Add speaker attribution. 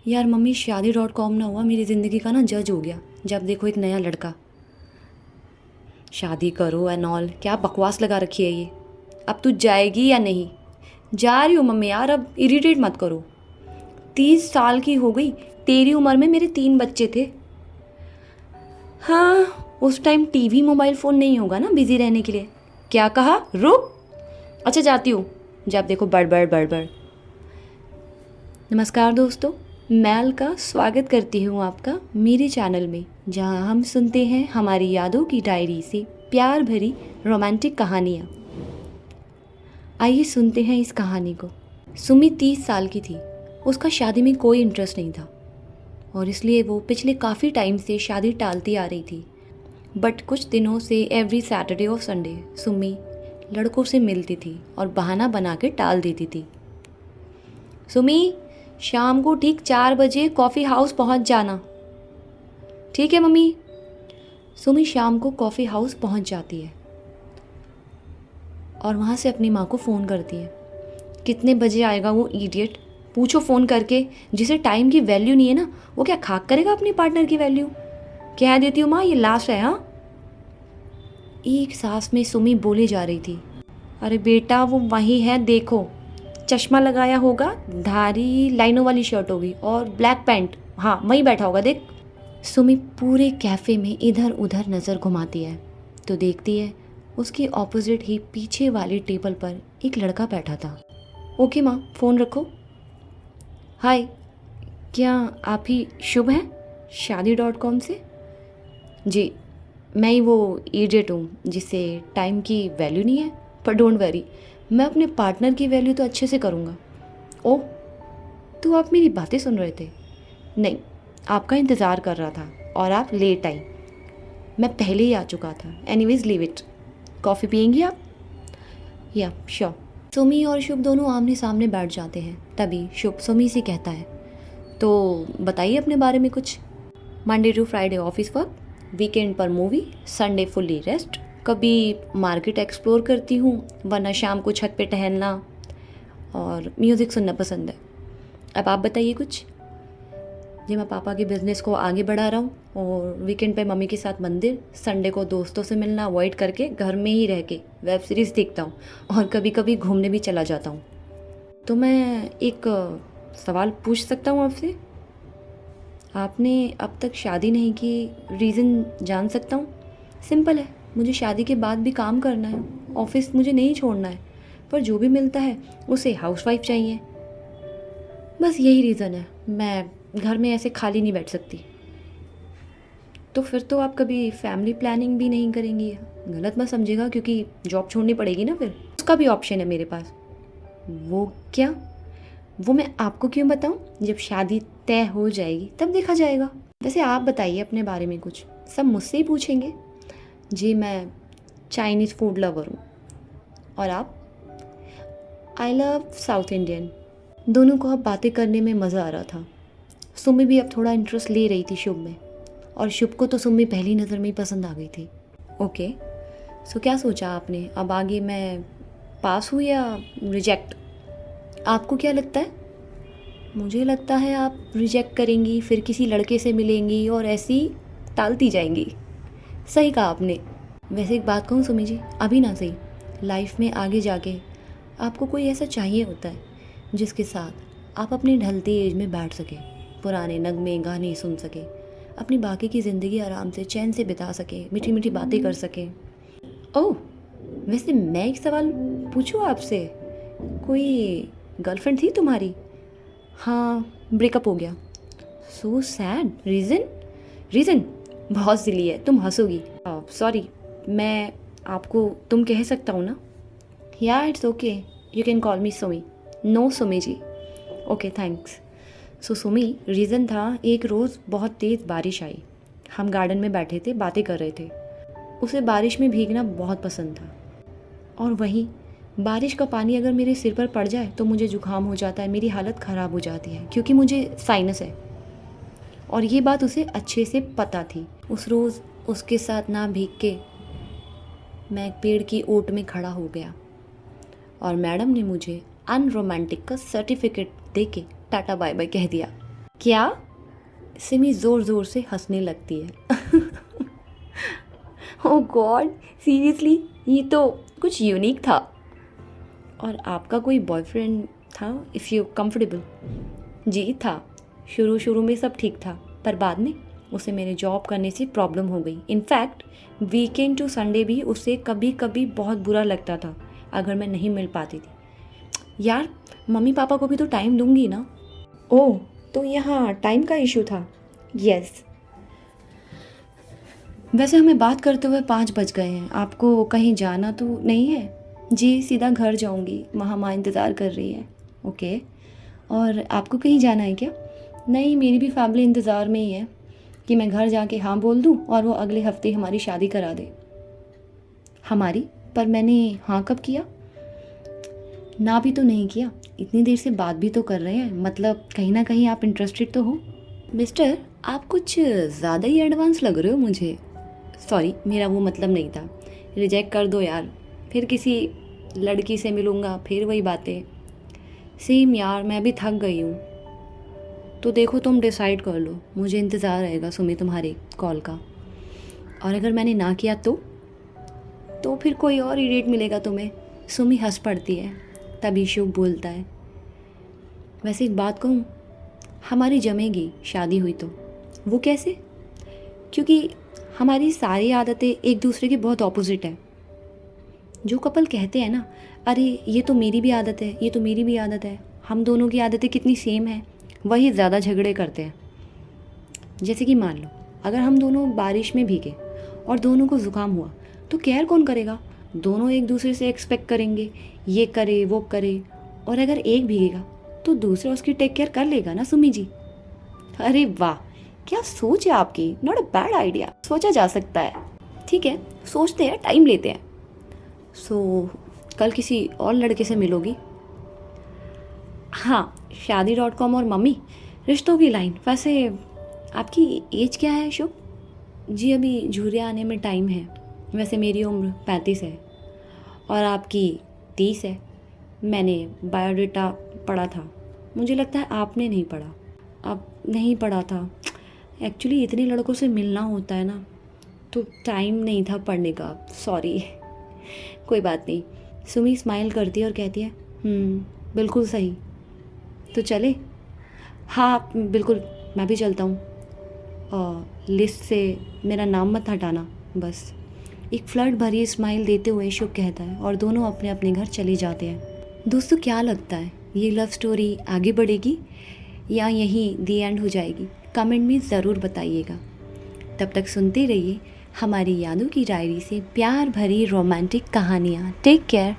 Speaker 1: यार मम्मी, शादी.com ना हुआ मेरी ज़िंदगी का ना जज हो गया। जब देखो एक नया लड़का, शादी करो एंड ऑल, क्या बकवास लगा रखी है ये। अब तू जाएगी या नहीं? जा रही हूँ मम्मी यार, अब इरिटेट मत करो। 30 साल की हो गई, तेरी उम्र में मेरे 3 बच्चे थे। हाँ, उस टाइम टीवी मोबाइल फ़ोन नहीं होगा ना बिजी रहने के लिए। क्या कहा? रुक। अच्छा जाती हूँ। जब देखो बड़बड़ बड़बड़। नमस्कार दोस्तों, मैं अलका स्वागत करती हूँ आपका मेरे चैनल में, जहाँ हम सुनते हैं हमारी यादों की डायरी से प्यार भरी रोमांटिक कहानियाँ। आइए सुनते हैं इस कहानी को। सुमी 30 साल की थी। उसका शादी में कोई इंटरेस्ट नहीं था और इसलिए वो पिछले काफ़ी टाइम से शादी टालती आ रही थी। बट कुछ दिनों से एवरी सैटरडे और संडे सुमी लड़कों से मिलती थी और बहाना बना के टाल देती थी। सुमी, शाम को ठीक 4 बजे कॉफ़ी हाउस पहुंच जाना। ठीक है मम्मी। सुमी शाम को कॉफ़ी हाउस पहुंच जाती है और वहाँ से अपनी माँ को फ़ोन करती है। कितने बजे आएगा वो इडियट? पूछो फ़ोन करके। जिसे टाइम की वैल्यू नहीं है ना, वो क्या खाक करेगा अपने पार्टनर की वैल्यू? कह देती हूँ माँ, ये लास्ट है। हाँ, एक सांस में सुमी बोले जा रही थी। अरे बेटा, वो वही है, देखो। चश्मा लगाया होगा, धारी लाइनों वाली शर्ट होगी और ब्लैक पैंट। हाँ, वहीं बैठा होगा, देख। सुमी पूरे कैफ़े में इधर उधर नज़र घुमाती है तो देखती है उसकी ऑपोजिट ही पीछे वाली टेबल पर एक लड़का बैठा था। ओके माँ, फ़ोन रखो। हाय, क्या आप ही शुभ हैं शादी.com से? जी, मैं ही वो इडियट हूँ जिससे टाइम की वैल्यू नहीं है। पर डोंट वरी, मैं अपने पार्टनर की वैल्यू तो अच्छे से करूँगा। ओह, तो आप मेरी बातें सुन रहे थे? नहीं, आपका इंतज़ार कर रहा था और आप लेट आई। मैं पहले ही आ चुका था। Anyways leave it. कॉफ़ी पियेंगी आप? या श्योर। सुमी और शुभ दोनों आमने सामने बैठ जाते हैं। तभी शुभ सुमी से कहता है, तो बताइए अपने बारे में कुछ। Monday to Friday office work, weekend पर मूवी, संडे फुल्ली रेस्ट। कभी मार्केट एक्सप्लोर करती हूँ, वरना शाम को छत पे टहलना और म्यूज़िक सुनना पसंद है। अब आप बताइए कुछ। जी, मैं पापा के बिज़नेस को आगे बढ़ा रहा हूँ और वीकेंड पे मम्मी के साथ मंदिर, संडे को दोस्तों से मिलना अवॉइड करके घर में ही रह के वेब सीरीज़ देखता हूँ और कभी कभी घूमने भी चला जाता हूँ। तो मैं एक सवाल पूछ सकता हूँ आपसे? आपने अब तक शादी नहीं की, रीज़न जान सकता हूँ? सिंपल है, मुझे शादी के बाद भी काम करना है, ऑफिस मुझे नहीं छोड़ना है, पर जो भी मिलता है उसे हाउसवाइफ चाहिए। बस यही रीज़न है, मैं घर में ऐसे खाली नहीं बैठ सकती। तो फिर तो आप कभी फैमिली प्लानिंग भी नहीं करेंगी? गलत मत समझिएगा, क्योंकि जॉब छोड़नी पड़ेगी ना, फिर उसका भी ऑप्शन है मेरे पास। वो क्या? वो मैं आपको क्यों बताऊं? जब शादी तय हो जाएगी तब देखा जाएगा। वैसे आप बताइए अपने बारे में कुछ, सब मुझसे ही पूछेंगे। जी, मैं चाइनीज़ फूड लवर हूँ। और आप? I love south Indian. दोनों को अब बातें करने में मज़ा आ रहा था। सुमी भी अब थोड़ा इंटरेस्ट ले रही थी शुभ में, और शुभ को तो सुमी पहली नज़र में ही पसंद आ गई थी। ओके, सो क्या सोचा आपने? अब आगे मैं पास हूँ या रिजेक्ट? आपको क्या लगता है? मुझे लगता है आप रिजेक्ट करेंगी, फिर किसी लड़के से मिलेंगी और ऐसी टालती जाएंगी। सही कहा आपने। वैसे एक बात कहूँ सुमी जी, अभी ना सही, लाइफ में आगे जाके आपको कोई ऐसा चाहिए होता है जिसके साथ आप अपनी ढलती एज में बैठ सके, पुराने नगमे गाने सुन सके, अपनी बाकी की ज़िंदगी आराम से चैन से बिता सके, मीठी मीठी बातें कर सके। ओह, वैसे मैं एक सवाल पूछूँ आपसे? कोई गर्लफ्रेंड थी तुम्हारी? हाँ, ब्रेकअप हो गया। So sad. रीज़न? रीज़न बहुत सिली है, तुम हंसोगी। सॉरी, मैं आपको तुम कह सकता हूँ ना? या it's okay, you can call me Sumi. No Sumi ji. Okay, thanks. So Sumi, reason था, एक रोज़ बहुत तेज़ बारिश आई। हम गार्डन में बैठे थे, बातें कर रहे थे। उसे बारिश में भीगना बहुत पसंद था, और वहीं बारिश का पानी अगर मेरे सिर पर पड़ जाए तो मुझे जुकाम हो जाता है, मेरी हालत ख़राब हो जाती है, क्योंकि मुझे साइनस है। और ये बात उसे अच्छे से पता थी। उस रोज़ उसके साथ ना भीग के मैं एक पेड़ की ओट में खड़ा हो गया और मैडम ने मुझे अनरोमांटिक का सर्टिफिकेट दे के टाटा बाय बाय कह दिया। क्या? सिमी ज़ोर ज़ोर से हंसने लगती है। ओह गॉड, सीरियसली ये तो कुछ यूनिक था। और आपका कोई बॉयफ्रेंड था, इफ़ यू कंफर्टेबल? जी था। शुरू शुरू में सब ठीक था, पर बाद में उसे मेरे जॉब करने से प्रॉब्लम हो गई। इनफैक्ट वीकेंड टू संडे भी उसे कभी कभी बहुत बुरा लगता था अगर मैं नहीं मिल पाती थी। यार, मम्मी पापा को भी तो टाइम दूंगी ना। ओह, तो यहाँ टाइम का इशू था। यस। वैसे हमें बात करते हुए 5 बज गए हैं। आपको कहीं जाना तो नहीं है? जी, सीधा घर जाऊंगी, वहाँ माँ इंतज़ार कर रही है। ओके। और आपको कहीं जाना है क्या? नहीं, मेरी भी फैमिली इंतज़ार में ही है कि मैं घर जाके हाँ बोल दूँ और वो अगले हफ्ते हमारी शादी करा दे। हमारी? पर मैंने हाँ कब किया? ना भी तो नहीं किया, इतनी देर से बात भी तो कर रहे हैं, मतलब कहीं ना कहीं आप इंटरेस्टेड तो हो। मिस्टर, आप कुछ ज़्यादा ही एडवांस लग रहे हो मुझे। सॉरी, मेरा वो मतलब नहीं था। रिजेक्ट कर दो यार, फिर किसी लड़की से मिलूँगा, फिर वही बातें। सेम यार, मैं भी थक गई हूँ। तो देखो, तुम डिसाइड कर लो, मुझे इंतज़ार रहेगा सुमी तुम्हारे कॉल का। और अगर मैंने ना किया तो फिर कोई और इडियट मिलेगा तुम्हें। सुमी हंस पड़ती है, तभी शुभ बोलता है, वैसे एक बात कहूँ, हमारी जमेगी शादी हुई तो। वो कैसे? क्योंकि हमारी सारी आदतें एक दूसरे की बहुत ऑपोजिट है। जो कपल कहते हैं ना, अरे ये तो मेरी भी आदत है, ये तो मेरी भी आदत है, हम दोनों की आदतें कितनी सेम है, वही ज़्यादा झगड़े करते हैं। जैसे कि मान लो, अगर हम दोनों बारिश में भीगे और दोनों को ज़ुकाम हुआ, तो केयर कौन करेगा? दोनों एक दूसरे से एक्सपेक्ट करेंगे ये करे वो करे, और अगर एक भीगेगा तो दूसरा उसकी टेक केयर कर लेगा ना सुमी जी। अरे वाह, क्या सोच है आपकी। नॉट अ बैड आइडिया, सोचा जा सकता है। ठीक है, सोचते हैं, टाइम लेते हैं। सो कल किसी और लड़के से मिलोगी? हाँ, शादी.com और मम्मी रिश्तों की लाइन। वैसे आपकी एज क्या है शुभ? जी, अभी झूरिया आने में टाइम है। वैसे मेरी उम्र 35 है और आपकी 30 है। मैंने बायोडाटा पढ़ा था, मुझे लगता है आपने नहीं पढ़ा। अब नहीं पढ़ा था एक्चुअली, इतने लड़कों से मिलना होता है ना, तो टाइम नहीं था पढ़ने का, सॉरी। कोई बात नहीं। सुमी स्माइल करती है और कहती है, बिल्कुल सही। तो चले? हाँ बिल्कुल, मैं भी चलता हूँ। लिस्ट से मेरा नाम मत हटाना बस। एक फ्लर्ट भरी स्माइल देते हुए शुभ कहता है और दोनों अपने अपने घर चले जाते हैं। दोस्तों, क्या लगता है, ये लव स्टोरी आगे बढ़ेगी या यहीं दी एंड हो जाएगी? कमेंट में ज़रूर बताइएगा। तब तक सुनते रहिए हमारी यादों की डायरी से प्यार भरी रोमांटिक कहानियाँ। Take care.